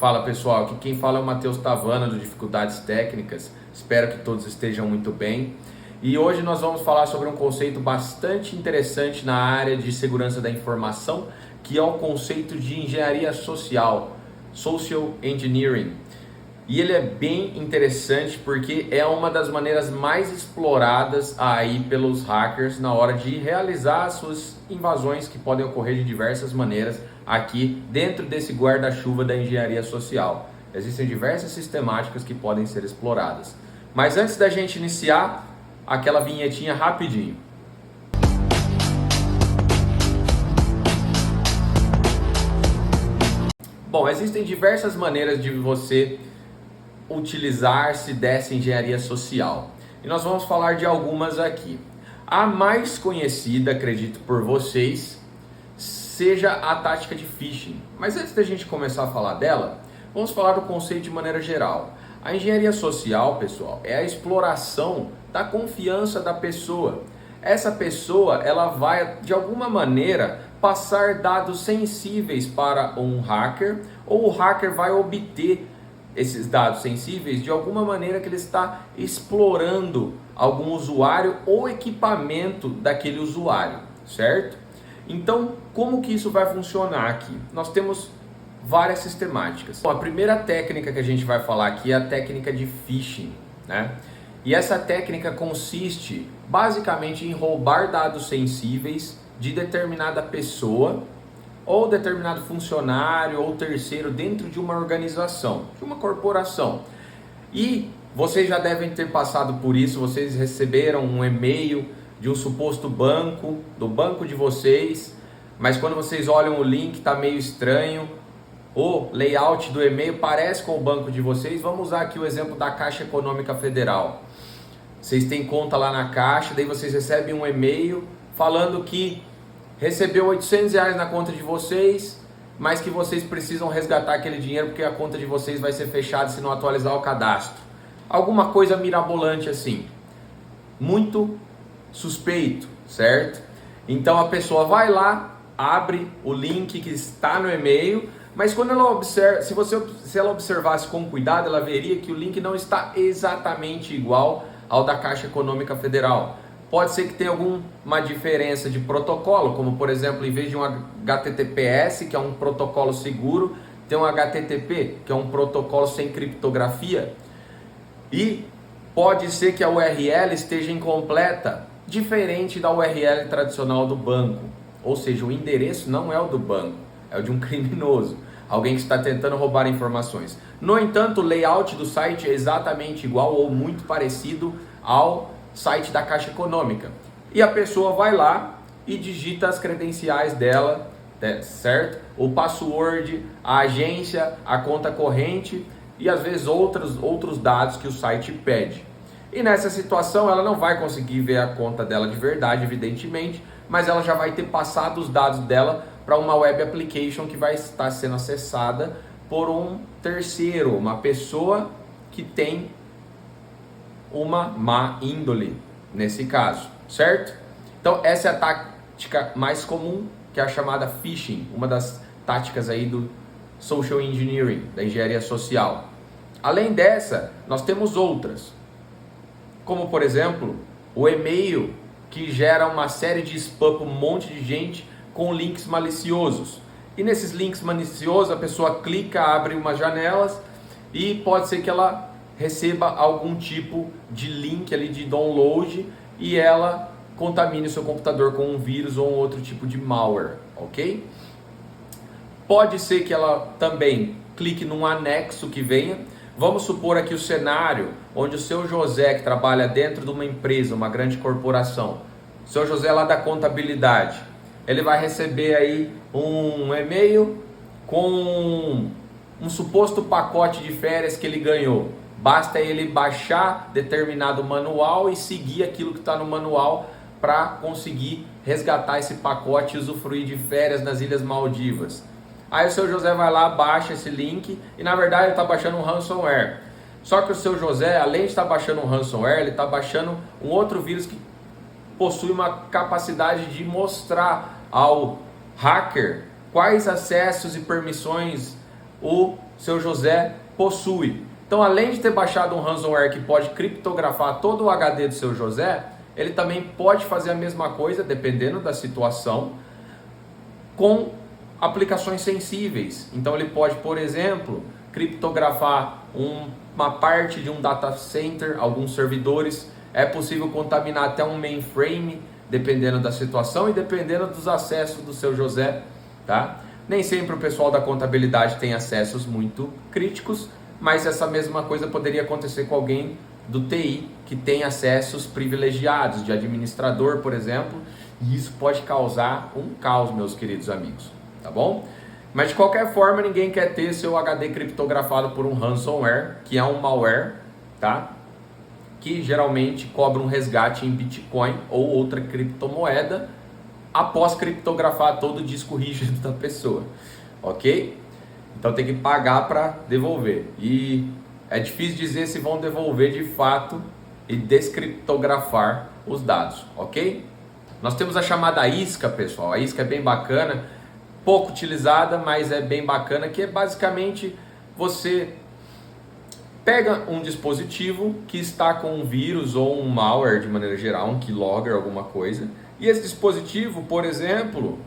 Fala pessoal, aqui quem fala é o Matheus Tavana do Dificuldades Técnicas. Espero que todos estejam muito bem. E hoje nós vamos falar sobre um conceito bastante interessante na área de segurança da informação, que é o conceito de engenharia social, Social Engineering. E ele é bem interessante porque é uma das maneiras mais exploradas aí pelos hackers na hora de realizar as suas invasões, que podem ocorrer de diversas maneiras aqui dentro desse guarda-chuva da engenharia social. Existem diversas sistemáticas que podem ser exploradas. Mas antes da gente iniciar, aquela vinhetinha rapidinho. Bom, existem diversas maneiras de você utilizar-se dessa engenharia social. E nós vamos falar de algumas aqui. A mais conhecida, acredito por vocês, seja a tática de phishing. Mas antes da gente começar a falar dela, vamos falar do conceito de maneira geral. A engenharia social, pessoal, é a exploração da confiança da pessoa. Essa pessoa, ela vai, de alguma maneira, passar dados sensíveis para um hacker, ou o hacker vai obter esses dados sensíveis de alguma maneira que ele está explorando algum usuário ou equipamento daquele usuário, certo? Então, como que isso vai funcionar aqui? Nós temos várias sistemáticas. Bom, a primeira técnica que a gente vai falar aqui é a técnica de phishing, né? E essa técnica consiste basicamente em roubar dados sensíveis de determinada pessoa ou determinado funcionário ou terceiro dentro de uma organização, de uma corporação. E vocês já devem ter passado por isso, vocês receberam um e-mail de um suposto banco, do banco de vocês, mas quando vocês olham o link está meio estranho, o layout do e-mail parece com o banco de vocês. Vamos usar aqui o exemplo da Caixa Econômica Federal. Vocês têm conta lá na Caixa, daí vocês recebem um e-mail falando que recebeu R$800 na conta de vocês, mas que vocês precisam resgatar aquele dinheiro porque a conta de vocês vai ser fechada se não atualizar o cadastro. Alguma coisa mirabolante assim. Muito suspeito, certo? Então a pessoa vai lá, abre o link que está no e-mail, mas quando ela observa, se ela observasse com cuidado, ela veria que o link não está exatamente igual ao da Caixa Econômica Federal. Pode ser que tenha alguma diferença de protocolo, como por exemplo, em vez de um HTTPS, que é um protocolo seguro, tem um HTTP, que é um protocolo sem criptografia. E pode ser que a URL esteja incompleta, diferente da URL tradicional do banco. Ou seja, o endereço não é o do banco, é o de um criminoso, alguém que está tentando roubar informações. No entanto, o layout do site é exatamente igual ou muito parecido ao site da Caixa Econômica. E a pessoa vai lá e digita as credenciais dela, certo? O password, a agência, a conta corrente e às vezes outros dados que o site pede. E nessa situação ela não vai conseguir ver a conta dela de verdade, evidentemente, mas ela já vai ter passado os dados dela para uma web application que vai estar sendo acessada por um terceiro, uma pessoa que tem uma má índole nesse caso, certo? Então essa é a tática mais comum, que é a chamada phishing, uma das táticas aí do social engineering, da engenharia social. Além dessa, nós temos outras, como por exemplo, o e-mail que gera uma série de spam para um monte de gente com links maliciosos. E nesses links maliciosos a pessoa clica, abre umas janelas e pode ser que ela receba algum tipo de link ali de download e ela contamine o seu computador com um vírus ou um outro tipo de malware, ok? Pode ser que ela também clique num anexo que venha. Vamos supor aqui o cenário onde o seu José, que trabalha dentro de uma empresa, uma grande corporação, o seu José lá da contabilidade, ele vai receber aí um e-mail com um suposto pacote de férias que ele ganhou. Basta ele baixar determinado manual e seguir aquilo que está no manual para conseguir resgatar esse pacote e usufruir de férias nas Ilhas Maldivas. Aí o seu José vai lá, baixa esse link e na verdade ele está baixando um ransomware. Só que o seu José, além de estar baixando um ransomware, ele está baixando um outro vírus que possui uma capacidade de mostrar ao hacker quais acessos e permissões o seu José possui. Então, além de ter baixado um ransomware que pode criptografar todo o HD do seu José, ele também pode fazer a mesma coisa, dependendo da situação, com aplicações sensíveis. Então, ele pode, por exemplo, criptografar uma parte de um data center, alguns servidores. É possível contaminar até um mainframe, dependendo da situação e dependendo dos acessos do seu José, tá? Nem sempre o pessoal da contabilidade tem acessos muito críticos, mas essa mesma coisa poderia acontecer com alguém do TI que tem acessos privilegiados, de administrador, por exemplo, e isso pode causar um caos, meus queridos amigos, tá bom? Mas de qualquer forma, ninguém quer ter seu HD criptografado por um ransomware, que é um malware, tá? Que geralmente cobra um resgate em Bitcoin ou outra criptomoeda após criptografar todo o disco rígido da pessoa, ok? Então tem que pagar para devolver. E é difícil dizer se vão devolver de fato e descriptografar os dados, ok? Nós temos a chamada isca, pessoal. A isca é bem bacana, pouco utilizada, mas é bem bacana, que é basicamente você pega um dispositivo que está com um vírus ou um malware de maneira geral, um keylogger, alguma coisa, e esse dispositivo, por exemplo,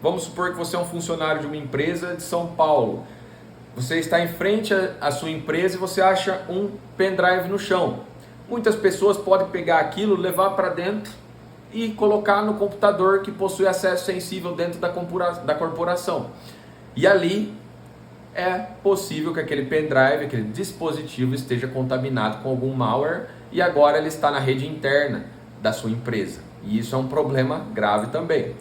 vamos supor que você é um funcionário de uma empresa de São Paulo. Você está em frente à sua empresa e você acha um pendrive no chão. Muitas pessoas podem pegar aquilo, levar para dentro e colocar no computador que possui acesso sensível dentro da corporação. E ali é possível que aquele pendrive, aquele dispositivo esteja contaminado com algum malware e agora ele está na rede interna da sua empresa. E isso é um problema grave também.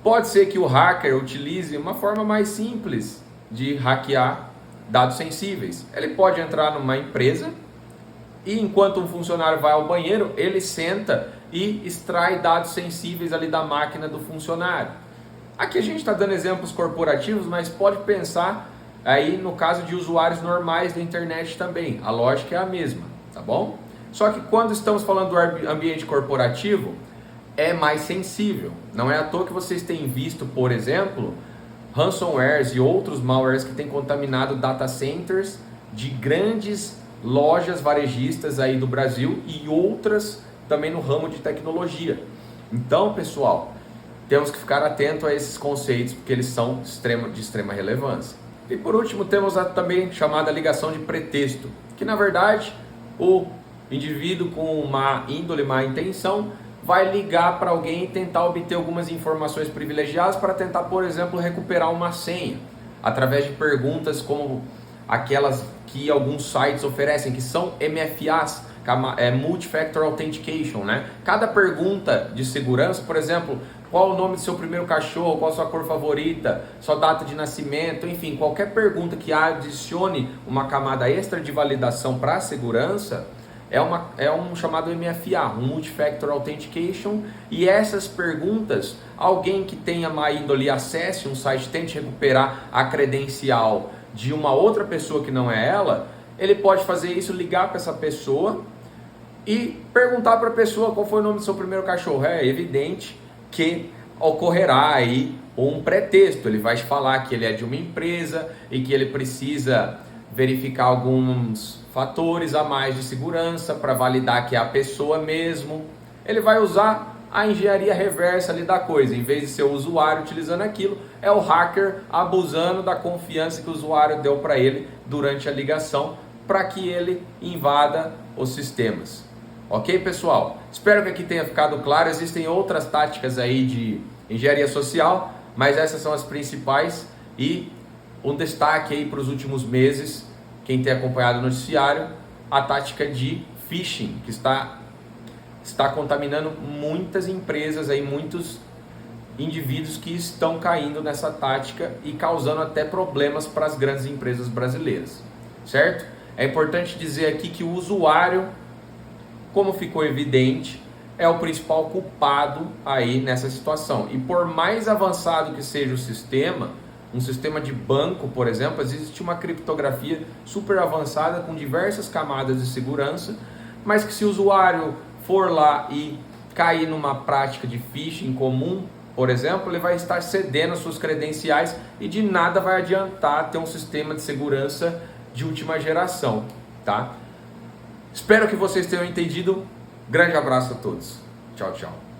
Pode ser que o hacker utilize uma forma mais simples de hackear dados sensíveis. Ele pode entrar numa empresa e enquanto um funcionário vai ao banheiro, ele senta e extrai dados sensíveis ali da máquina do funcionário. Aqui a gente está dando exemplos corporativos, mas pode pensar aí no caso de usuários normais da internet também. A lógica é a mesma, tá bom? Só que quando estamos falando do ambiente corporativo, é mais sensível. Não é à toa que vocês têm visto, por exemplo, ransomwares e outros malwares que têm contaminado data centers de grandes lojas varejistas aí do Brasil e outras também no ramo de tecnologia. Então, pessoal, temos que ficar atento a esses conceitos porque eles são de extrema relevância. E por último, temos a também chamada ligação de pretexto, que na verdade o indivíduo com uma índole, má intenção, vai ligar para alguém e tentar obter algumas informações privilegiadas para tentar, por exemplo, recuperar uma senha, através de perguntas como aquelas que alguns sites oferecem, que são MFAs, Multi-Factor Authentication, né? Cada pergunta de segurança, por exemplo, qual o nome do seu primeiro cachorro, qual a sua cor favorita, sua data de nascimento, enfim, qualquer pergunta que adicione uma camada extra de validação para a segurança, é um chamado MFA, um Multi-Factor Authentication, e essas perguntas, alguém que tenha má índole acesse um site, tente recuperar a credencial de uma outra pessoa que não é ela, ele pode fazer isso, ligar para essa pessoa e perguntar para a pessoa qual foi o nome do seu primeiro cachorro. É evidente que ocorrerá aí um pretexto, ele vai falar que ele é de uma empresa e que ele precisa verificar alguns fatores a mais de segurança para validar que é a pessoa mesmo. Ele vai usar a engenharia reversa ali da coisa, em vez de ser o usuário utilizando aquilo, é o hacker abusando da confiança que o usuário deu para ele durante a ligação, para que ele invada os sistemas. Ok, pessoal? Espero que aqui tenha ficado claro. Existem outras táticas aí de engenharia social, mas essas são as principais. E um destaque aí para os últimos meses, quem tem acompanhado o noticiário, a tática de phishing, que está contaminando muitas empresas, aí, muitos indivíduos que estão caindo nessa tática e causando até problemas para as grandes empresas brasileiras, certo? É importante dizer aqui que o usuário, como ficou evidente, é o principal culpado aí nessa situação. E por mais avançado que seja o sistema, um sistema de banco, por exemplo, existe uma criptografia super avançada com diversas camadas de segurança, mas que se o usuário for lá e cair numa prática de phishing comum, por exemplo, ele vai estar cedendo as suas credenciais e de nada vai adiantar ter um sistema de segurança de última geração, tá? Espero que vocês tenham entendido. Grande abraço a todos. Tchau, tchau.